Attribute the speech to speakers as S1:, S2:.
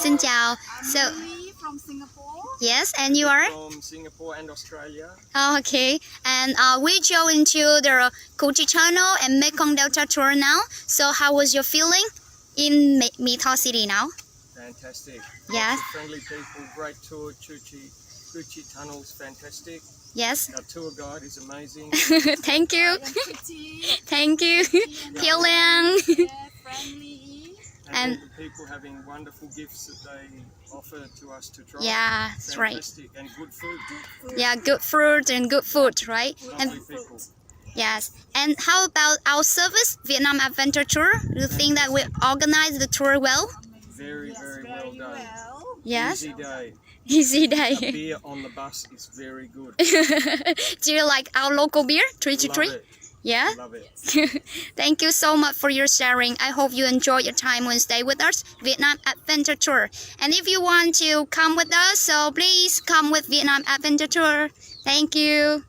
S1: Xin chào. So,
S2: I'm from Singapore.
S1: yes, and you are?
S3: From Singapore and Australia.
S1: Oh, okay. And we go into the Kochi Channel and Mekong Delta tour now. So how was your feeling in Mekong City now?
S3: Fantastic.
S1: Yes.
S3: Lots of friendly people, great tour. Kochi Tunnel's fantastic.
S1: Yes.
S3: Our tour guide is amazing.
S1: Thank you.
S2: And pretty.
S1: Thank you. Healing.
S2: Yeah, friendly.
S3: And all the people having wonderful gifts that they offer to us to try.
S1: Yeah, that's right.
S3: Fantastic. And good food.
S1: Yeah, good fruit and good food, right? And
S3: Lovely people.
S1: yes. And how about our service, Vietnam Adventure Tour? Do you think that we organize the tour well?
S3: Very,
S2: Yes,
S3: very well done.
S2: well.
S1: Yes.
S3: Easy day.
S1: Easy
S3: A
S1: day.
S3: beer on the bus is very good.
S1: Do you like our local beer, 323?
S3: Love it.
S1: Yeah?
S3: Love it.
S1: Thank you so much for your sharing. I hope you enjoy your time when stay with us, Vietnam Adventure Tour. And if you want to come with us, so please come with Vietnam Adventure Tour. Thank you.